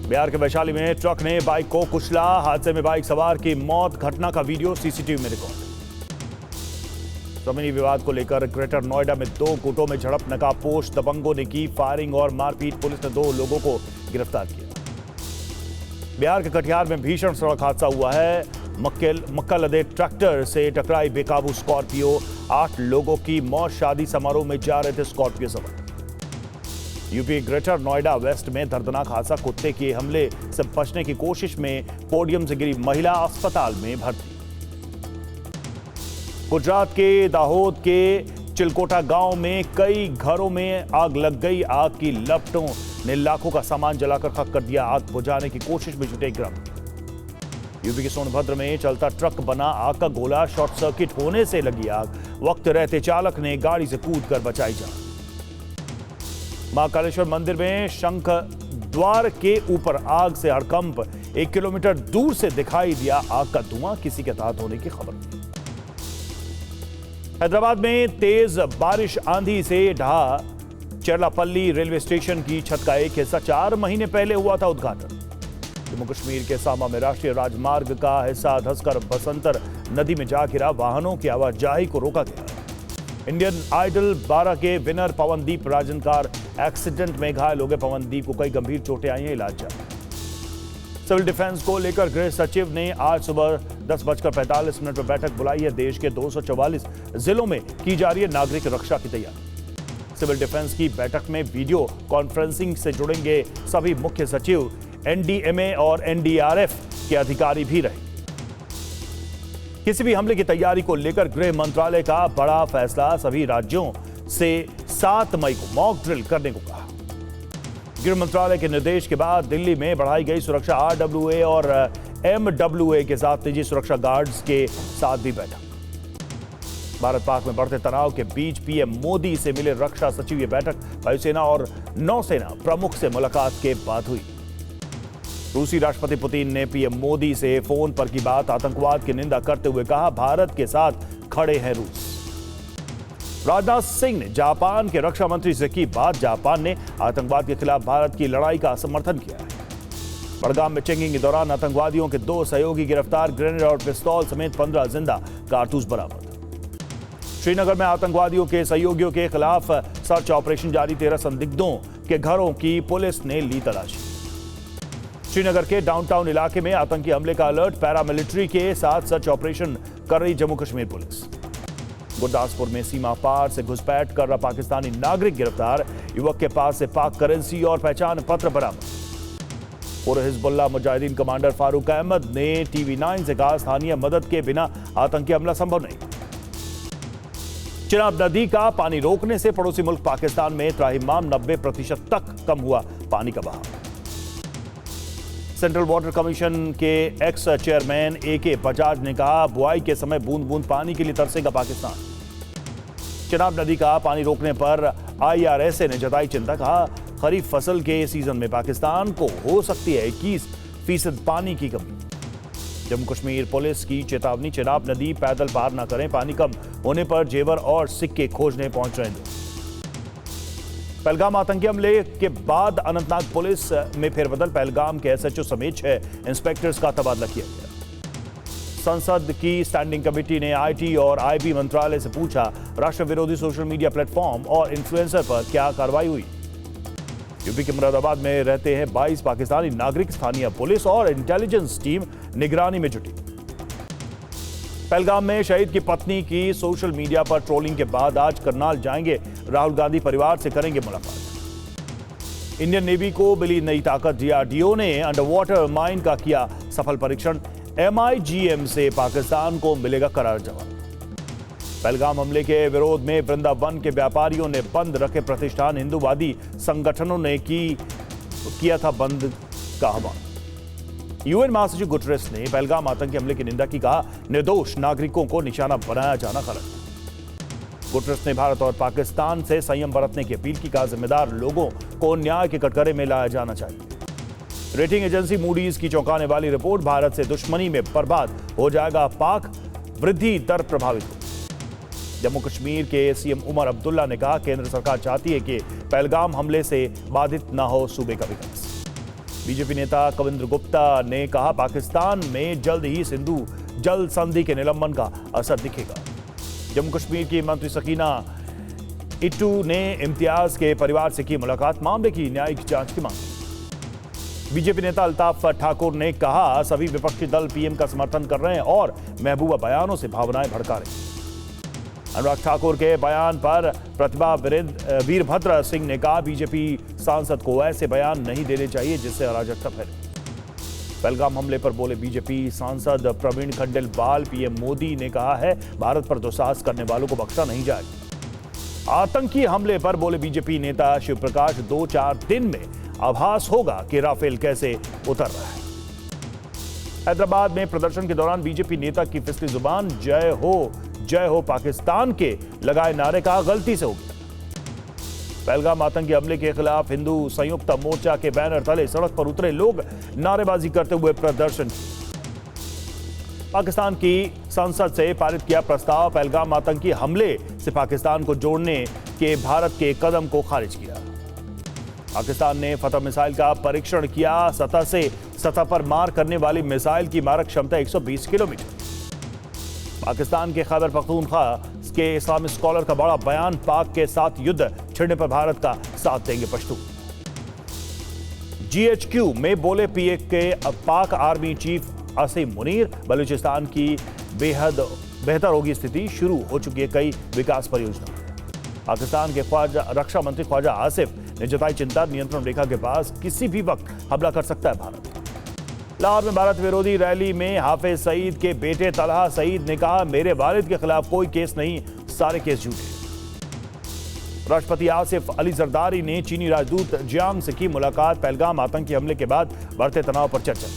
बिहार के वैशाली में ट्रक ने बाइक को कुचला। हादसे में बाइक सवार की मौत। घटना का वीडियो सीसीटीवी में रिकॉर्ड। जमीनी विवाद को लेकर ग्रेटर नोएडा में 2 गुटों में झड़प। नकाबपोश दबंगों ने की फायरिंग और मारपीट। पुलिस ने 2 लोगों को गिरफ्तार किया। बिहार के कटिहार में भीषण सड़क हादसा हुआ है। मक्का लदे ट्रैक्टर से टकराई बेकाबू स्कॉर्पियो। 8 लोगों की मौत। शादी समारोह में जा रहे थे स्कॉर्पियो सवार। यूपी ग्रेटर नोएडा वेस्ट में दर्दनाक हादसा। कुत्ते के हमले से बचने की कोशिश में पोडियम से गिरी महिला अस्पताल में भर्ती। गुजरात के दाहोद के चिलकोटा गांव में कई घरों में आग लग गई। आग की लपटों ने लाखों का सामान जलाकर खाक कर दिया। आग बुझाने की कोशिश में जुटे ग्रामीण। यूपी के सोनभद्र में चलता ट्रक बना आग का गोला। शॉर्ट सर्किट होने से लगी आग। वक्त रहते चालक ने गाड़ी से कूदकर बचाई जान। महाकालेश्वर मंदिर में शंख द्वार के ऊपर आग से हड़कंप। 1 किलोमीटर दूर से दिखाई दिया आग का धुआं। किसी के हताहत होने की खबर नहीं। हैदराबाद में तेज बारिश आंधी से ढहा चेरलापल्ली रेलवे स्टेशन की छत का एक हिस्सा। 4 महीने पहले हुआ था उद्घाटन। जम्मू कश्मीर के सामा में राष्ट्रीय राजमार्ग का हिस्सा धंसकर बसंतर नदी में जा गिरा। वाहनों की आवाजाही को रोका गया। इंडियन आइडल 12 के winner Pawandeep Rajan car accident में घायल हो गए। पवनदीप को कई गंभीर चोटें आई हैं। इलाज जारी। सिविल डिफेंस को लेकर गृह सचिव ने आज सुबह 10:45 पर बैठक बुलाई है। देश के 244 जिलों में की जा रही है नागरिक रक्षा की तैयारी। सिविल डिफेंस की बैठक में वीडियो कॉन्फ्रेंसिंग से जुड़ेंगे सभी मुख्य सचिव। एनडीएमए और एनडीआरएफ के अधिकारी भी रहे। किसी भी हमले की तैयारी को लेकर गृह मंत्रालय का बड़ा फैसला। सभी राज्यों से 7 मई को मॉक ड्रिल करने को कहा। गृह मंत्रालय के निर्देश के बाद दिल्ली में बढ़ाई गई सुरक्षा। आरडब्ल्यूए और एमडब्ल्यूए के साथ निजी सुरक्षा गार्ड्स के साथ भी बैठक। भारत पाक में बढ़ते तनाव के बीच पीएम मोदी से मिले रक्षा सचिव। ये बैठक वायुसेना और नौसेना प्रमुख से मुलाकात के बाद हुई। रूसी राष्ट्रपति पुतिन ने पीएम मोदी से फोन पर की बात। आतंकवाद की निंदा करते हुए कहा भारत के साथ खड़े हैं रूस। राजनाथ सिंह ने जापान के रक्षा मंत्री से की बात। जापान ने आतंकवाद के खिलाफ भारत की लड़ाई का समर्थन किया है। बड़गाम में चेकिंग के दौरान आतंकवादियों के 2 सहयोगी गिरफ्तार। ग्रेनेड और पिस्तौल समेत 15 जिंदा कारतूस बरामद। श्रीनगर में आतंकवादियों के सहयोगियों के खिलाफ सर्च ऑपरेशन जारी। 13 संदिग्धों के घरों की पुलिस ने ली तलाशी। श्रीनगर के डाउनटाउन इलाके में आतंकी हमले का अलर्ट। पैरामिलिट्री के साथ सर्च ऑपरेशन कर रही जम्मू कश्मीर पुलिस। गुरदासपुर में सीमा पार से घुसपैठ कर रहा पाकिस्तानी नागरिक गिरफ्तार। युवक के पास से पाक करेंसी और पहचान पत्र बरामद। पूर्व हिजबुल्लाह मुजाहिदीन कमांडर फारूक अहमद ने टीवी9 से कहा स्थानीय मदद के बिना आतंकी हमला संभव नहीं। चिनाब नदी का पानी रोकने से पड़ोसी मुल्क पाकिस्तान में त्राहिमाम 90% तक कम हुआ पानी का बहाव। सेंट्रल वाटर कमीशन के एक्स चेयरमैन AK बजाज ने कहा बुआई के समय बूंद बूंद पानी के लिए तरसेगा पाकिस्तान। चिनाब नदी का पानी रोकने पर IRSA ने जताई चिंता। कहा खरीफ फसल के सीजन में पाकिस्तान को हो सकती है 21% पानी की कमी। जम्मू कश्मीर पुलिस की चेतावनी। चिनाब नदी पैदल पार न करें। पानी कम होने पर जेवर और सिक्के खोजने पहुंच रहे हैं। पहलगाम आतंकी हमले के बाद अनंतनाग पुलिस में फेरबदल। पहलगाम के SHO समेत 6 इंस्पेक्टर्स का तबादला किया गया। संसद की स्टैंडिंग कमेटी ने IT और IB मंत्रालय से पूछा राष्ट्र विरोधी सोशल मीडिया प्लेटफॉर्म और इन्फ्लुएंसर पर क्या कार्रवाई हुई। यूपी के मुरादाबाद में रहते हैं 22 पाकिस्तानी नागरिक। स्थानीय पुलिस और इंटेलिजेंस टीम निगरानी में जुटी। पहलगाम में शहीद की पत्नी की सोशल मीडिया पर ट्रोलिंग के बाद आज करनाल जाएंगे। राहुल गांधी परिवार से करेंगे मुलाकात। इंडियन नेवी को मिली नई ताकत। DRDO ने अंडर वाटर माइन का किया सफल परीक्षण। MIGM से पाकिस्तान को मिलेगा करार जवाब। पहलगाम हमले के विरोध में वृंदावन के व्यापारियों ने बंद रखे प्रतिष्ठान। हिंदूवादी संगठनों ने किया था बंद का आह्वान। UN महासचिव गुटरेस ने पहलगाम आतंकी हमले की निंदा की। कहा निर्दोष नागरिकों को निशाना बनाया जाना गलत। गुटरेस ने भारत और पाकिस्तान से संयम बरतने की अपील की। कहा जिम्मेदार लोगों को न्याय के कटघरे में लाया जाना चाहिए। रेटिंग एजेंसी मूडीज की चौंकाने वाली रिपोर्ट। भारत से दुश्मनी में बर्बाद हो जाएगा पाक। वृद्धि दर प्रभावित हो। जम्मू कश्मीर के CM उमर अब्दुल्ला ने कहा केंद्र सरकार चाहती है कि पहलगाम हमले से बाधित न हो सूबे का विकास। बीजेपी नेता कविंद्र गुप्ता ने कहा, पाकिस्तान में जल्द ही सिंधु जल संधि के निलंबन का असर दिखेगा। जम्मू कश्मीर की मंत्री सकीना इट्टू ने इम्तियाज के परिवार से की मुलाकात, मामले की न्यायिक जांच की मांग। बीजेपी नेता अल्ताफ ठाकुर ने कहा, सभी विपक्षी दल पीएम का समर्थन कर रहे हैं और महबूबा बयानों से भावनाएं भड़का रहे हैं। अनुराग ठाकुर के बयान पर प्रतिभा वीरभद्र सिंह ने कहा, बीजेपी सांसद को ऐसे बयान नहीं देने चाहिए जिससे अराजकता फैले। पहलगाम हमले पर बोले बीजेपी सांसद प्रवीण खंडेलवाल, पीएम मोदी ने कहा है, भारत पर दुस्साहस करने वालों को बख्शा नहीं जाएगा। आतंकी हमले पर बोले बीजेपी नेता शिव प्रकाश, 2-4 दिन में आभास होगा कि राफेल कैसे उतर रहा है। हैदराबाद में प्रदर्शन के दौरान बीजेपी नेता की फिसली जुबान, जय हो पाकिस्तान के लगाए नारे का गलती से हो गया। पहलगाम आतंकी हमले के खिलाफ हिंदू संयुक्त मोर्चा के बैनर तले सड़क पर उतरे लोग, नारेबाजी करते हुए प्रदर्शन। पाकिस्तान की संसद से पारित किया प्रस्ताव, पहलगाम आतंकी हमले से पाकिस्तान को जोड़ने के भारत के कदम को खारिज किया। पाकिस्तान ने फतह मिसाइल का परीक्षण किया, सतह से सतह पर मार करने वाली मिसाइल की मारक क्षमता 120 किलोमीटर। पाकिस्तान के खैबर पख्तूनख्वा के इस्लामिक स्कॉलर का बड़ा बयान, पाक के साथ युद्ध छिड़ने पर भारत का साथ देंगे पश्तून। GHQ में बोले पीए के पाक आर्मी चीफ असीम मुनीर, बलूचिस्तान की बेहतर होगी स्थिति, शुरू हो चुकी है कई विकास परियोजना। पाकिस्तान के रक्षा मंत्री ख्वाजा आसिफ ने जताई चिंता, नियंत्रण रेखा के पास किसी भी वक्त हमला कर सकता है भारत। लाहौर में भारत विरोधी रैली में हाफिज सईद के बेटे तलहा सईद ने कहा, मेरे वालिद के खिलाफ कोई केस नहीं, सारे केस झूठे। राष्ट्रपति आसिफ अली जरदारी ने चीनी राजदूत जियांग से की मुलाकात, पहलगाम आतंकी हमले के बाद बढ़ते तनाव पर चर्चा।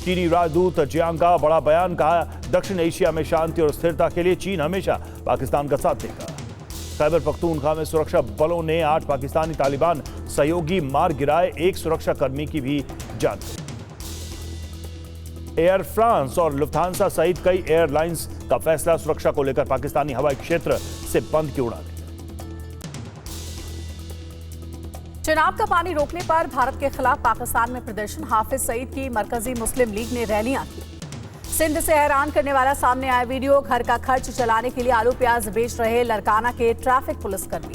चीनी राजदूत जियांग का बड़ा बयान, कहा, दक्षिण एशिया में शांति और स्थिरता के लिए चीन हमेशा पाकिस्तान का साथ देगा। खैबर पख्तूनख्वा में सुरक्षा बलों ने 8 पाकिस्तानी तालिबान सहयोगी मार गिराए, 1 सुरक्षा कर्मी की भी जान गई। एयर फ्रांस और लुफ्थांसा सहित कई एयरलाइंस का फैसला, सुरक्षा को लेकर पाकिस्तानी हवाई क्षेत्र से बंद की उड़ानें। चुनाव का पानी रोकने पर भारत के खिलाफ पाकिस्तान में प्रदर्शन, हाफिज सईद की मरकजी मुस्लिम लीग ने रैलियां की। सिंध से हैरान करने वाला सामने आया वीडियो, घर का खर्च चलाने के लिए आलू प्याज बेच रहे लड़काना के ट्रैफिक पुलिसकर्मी।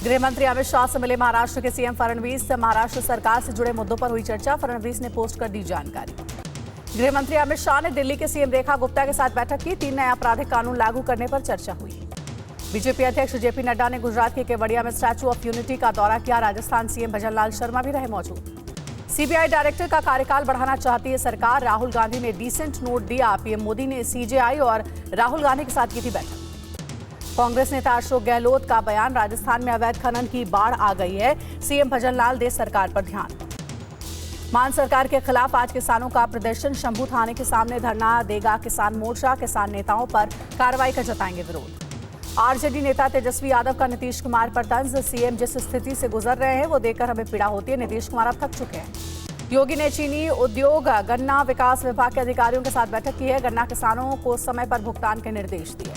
गृह मंत्री अमित शाह से मिले महाराष्ट्र के सीएम फडणवीस, महाराष्ट्र सरकार से जुड़े मुद्दों पर हुई चर्चा, फडणवीस ने पोस्ट कर दी जानकारी। गृह मंत्री अमित शाह ने दिल्ली के सीएम रेखा गुप्ता के साथ बैठक की, 3 नए आपराधिक कानून लागू करने पर चर्चा हुई। बीजेपी अध्यक्ष जेपी नड्डा ने गुजरात के केवड़िया में स्टैच्यू ऑफ यूनिटी का दौरा किया, राजस्थान सीएम भजनलाल शर्मा भी रहे मौजूद। सीबीआई डायरेक्टर का कार्यकाल बढ़ाना चाहती है सरकार, राहुल गांधी ने डिसेंट नोट दिया, पीएम मोदी ने सीजेआई और राहुल गांधी के साथ की थी बैठक। कांग्रेस नेता अशोक गहलोत का बयान, राजस्थान में अवैध खनन की बाढ़ आ गई है, सीएम भजनलाल दे सरकार पर ध्यान। मान सरकार के खिलाफ आज किसानों का प्रदर्शन, शंभू थाने के सामने धरना देगा किसान मोर्चा, किसान नेताओं पर कार्रवाई का जताएंगे विरोध। आरजेडी नेता तेजस्वी यादव का नीतीश कुमार पर तंज, सीएम जिस स्थिति से गुजर रहे हैं वो देखकर हमें पीड़ा होती है, नीतीश कुमार अब थक चुके हैं। योगी ने चीनी उद्योग गन्ना विकास विभाग के अधिकारियों के साथ बैठक की है, गन्ना किसानों को समय पर भुगतान के निर्देश दिए।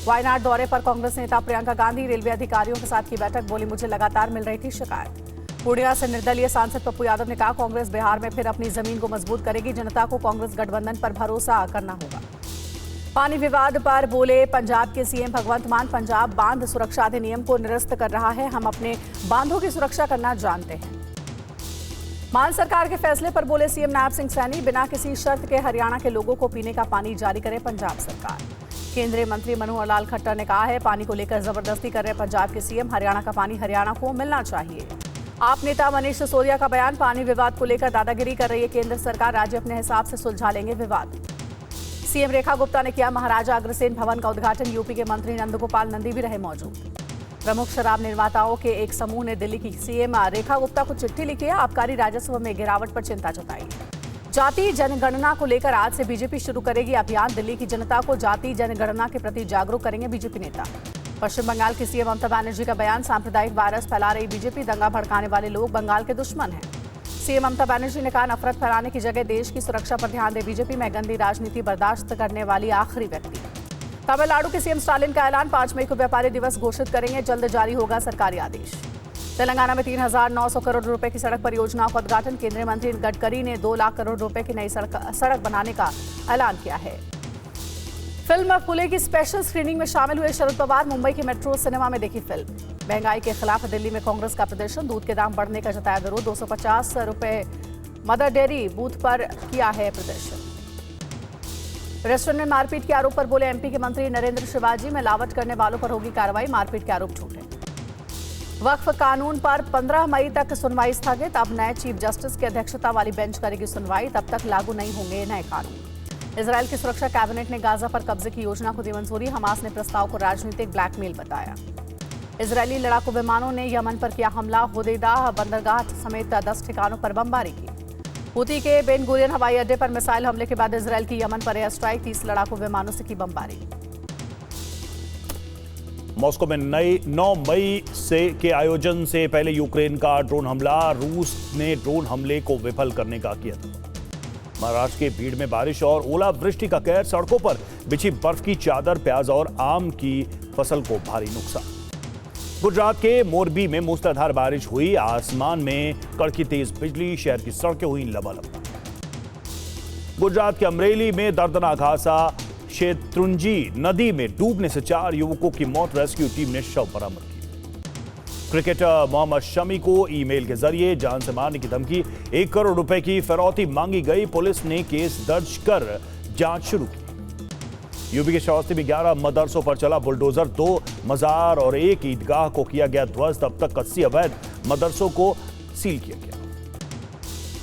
वायनाड दौरे पर कांग्रेस नेता प्रियंका गांधी, रेलवे अधिकारियों के साथ की बैठक, बोली मुझे लगातार मिल रही थी शिकायत। पूर्णिया से निर्दलीय सांसद पप्पू यादव ने कहा, कांग्रेस बिहार में फिर अपनी जमीन को मजबूत करेगी, जनता को कांग्रेस गठबंधन पर भरोसा करना होगा। पानी विवाद पर बोले पंजाब के सीएम भगवंत मान, पंजाब बांध सुरक्षा अधिनियम को निरस्त कर रहा है, हम अपने बांधों की सुरक्षा करना जानते हैं। मान सरकार के फैसले पर बोले सीएम नायब सिंह सैनी, बिना किसी शर्त के हरियाणा के लोगों को पीने का पानी जारी करे पंजाब सरकार। केंद्रीय मंत्री मनोहर लाल खट्टर ने कहा है, पानी को लेकर जबरदस्ती कर रहे पंजाब के सीएम, हरियाणा का पानी हरियाणा को मिलना चाहिए। आप नेता मनीष सिसोदिया का बयान, पानी विवाद को लेकर दादागिरी कर रही है केंद्र सरकार, राज्य अपने हिसाब से सुलझा लेंगे विवाद। सीएम रेखा गुप्ता ने किया महाराजा अग्रसेन भवन का उद्घाटन, यूपी के मंत्री नंदगोपाल नंदी भी रहे मौजूद। प्रमुख शराब निर्माताओं के एक समूह ने दिल्ली की सीएम रेखा गुप्ता को चिट्ठी लिखी है, आबकारी राजस्व में गिरावट पर चिंता जताई। जाति जनगणना को लेकर आज से बीजेपी शुरू करेगी अभियान, दिल्ली की जनता को जाति जनगणना के प्रति जागरूक करेंगे बीजेपी नेता। पश्चिम बंगाल की सीएम ममता बनर्जी का बयान, सांप्रदायिक वायरस फैला रही बीजेपी, दंगा भड़काने वाले लोग बंगाल के दुश्मन हैं। सीएम ममता बनर्जी ने कहा, नफरत फैलाने की जगह देश की सुरक्षा पर ध्यान दे, बीजेपी में गंदी राजनीति बर्दाश्त करने वाली आखिरी व्यक्ति। तमिलनाडु के सीएम स्टालिन का ऐलान, 5 मई को व्यापारी दिवस घोषित करेंगे, जल्द जारी होगा सरकारी आदेश। तेलंगाना में 3,900 करोड़ रुपए की सड़क परियोजनाओं का उद्घाटन। केंद्रीय मंत्री गडकरी ने 2 लाख करोड़ रुपए की नई सड़क बनाने का ऐलान किया है। फिल्म फुले की स्पेशल स्क्रीनिंग में शामिल हुए शरद पवार। मुंबई के मेट्रो सिनेमा में देखी फिल्म। महंगाई के खिलाफ दिल्ली में कांग्रेस का प्रदर्शन। दूध के दाम बढ़ने का जताया विरोध। 250 रुपए मदर डेयरी बूथ पर किया है प्रदर्शन। रेस्टोरेंट में मारपीट के आरोप पर बोले एमपी के मंत्री नरेंद्र शिवाजी। मिलावट करने वालों पर होगी कार्रवाई। मारपीट के आरोप झूठे। वक्फ कानून पर 15 मई तक सुनवाई स्थगित। अब नए चीफ जस्टिस की अध्यक्षता वाली बेंच करेगी सुनवाई। तब तक लागू नहीं होंगे नए कानून। इजरायल की सुरक्षा कैबिनेट ने गाजा पर कब्जे की योजना को दी मंजूरी। हमास ने प्रस्ताव को राजनीतिक ब्लैकमेल बताया। इजरायली लड़ाकू विमानों ने यमन पर किया हमला। होदेदा बंदरगाह समेत 10 ठिकानों पर बमबारी की। हूती के बेन गुरियन हवाई अड्डे पर मिसाइल हमले के बाद इजरायल की यमन पर एयर स्ट्राइक। 30 लड़ाकू विमानों से की बमबारी। मॉस्को में 9 मई के आयोजन से पहले यूक्रेन का ड्रोन हमला। रूस ने ड्रोन हमले को विफल करने का किया था। महाराष्ट्र के भीड़ में बारिश और ओलावृष्टि का कहर। सड़कों पर बिछी बर्फ की चादर। प्याज और आम की फसल को भारी नुकसान। गुजरात के मोरबी में मूसलाधार बारिश हुई। आसमान में कड़की तेज बिजली। शहर की सड़कें हुई लबालब। गुजरात के अमरेली में दर्दनाक हादसा। शेत्रुंजी नदी में डूबने से 4 युवकों की मौत। रेस्क्यू टीम ने शव बरामद किए। क्रिकेटर मोहम्मद शमी को ईमेल के जरिए जान से मारने की धमकी। 1 करोड़ रुपए की फिरौती मांगी गई। पुलिस ने केस दर्ज कर जांच शुरू की। यूपी के श्रावस्ती में 11 मदरसों पर चला बुलडोजर। 2 मजार और 1 ईदगाह को किया गया ध्वस्त। अब तक 80 अवैध मदरसों को सील किया गया।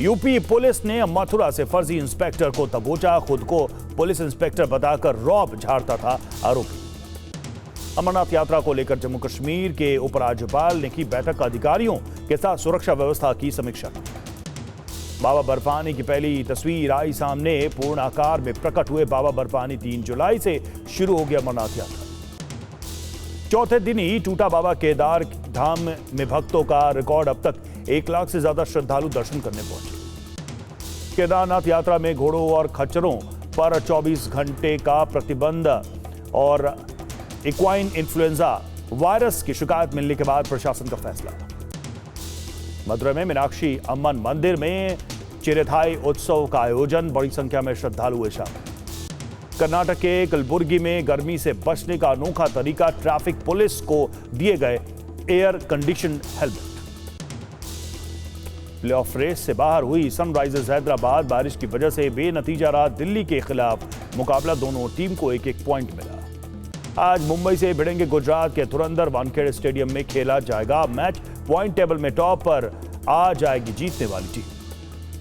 यूपी पुलिस ने मथुरा से फर्जी इंस्पेक्टर को दबोचा। खुद को पुलिस इंस्पेक्टर बताकर रौब झाड़ता था आरोपी। अमरनाथ यात्रा को लेकर जम्मू कश्मीर के उपराज्यपाल ने की बैठक। अधिकारियों के साथ सुरक्षा व्यवस्था की समीक्षा। बाबा बर्फानी की पहली तस्वीर आई सामने। पूर्ण आकार में प्रकट हुए बाबा बर्फानी। 3 जुलाई से शुरू हो गया अमरनाथ यात्रा। चौथे दिन ही टूटा बाबा केदार धाम में भक्तों का रिकॉर्ड। अब तक 1 लाख से ज्यादा श्रद्धालु दर्शन करने पहुंचे। केदारनाथ यात्रा में घोड़ों और खच्चरों पर 24 घंटे का प्रतिबंध। और इक्वाइन इन्फ्लुएंजा वायरस की शिकायत मिलने के बाद प्रशासन का फैसला। मदुरै में मीनाक्षी अम्मन मंदिर में चिरेथाई उत्सव का आयोजन। बड़ी संख्या में श्रद्धालु हुए शामिल। कर्नाटक के कलबुर्गी में गर्मी से बचने का अनोखा तरीका। ट्रैफिक पुलिस को दिए गए air condition helmet. Playoff race से बाहर हुई सनराइजर्स हैदराबाद। बारिश की वजह से बेनतीजा रहा दिल्ली के खिलाफ मुकाबला। दोनों टीम को 1-1 पॉइंट मिला। आज मुंबई से भिड़ेंगे गुजरात के धुरंधर। वानखेड़े स्टेडियम में खेला जाएगा मैच। पॉइंट टेबल में टॉप पर आ जाएगी जीतने वाली टीम।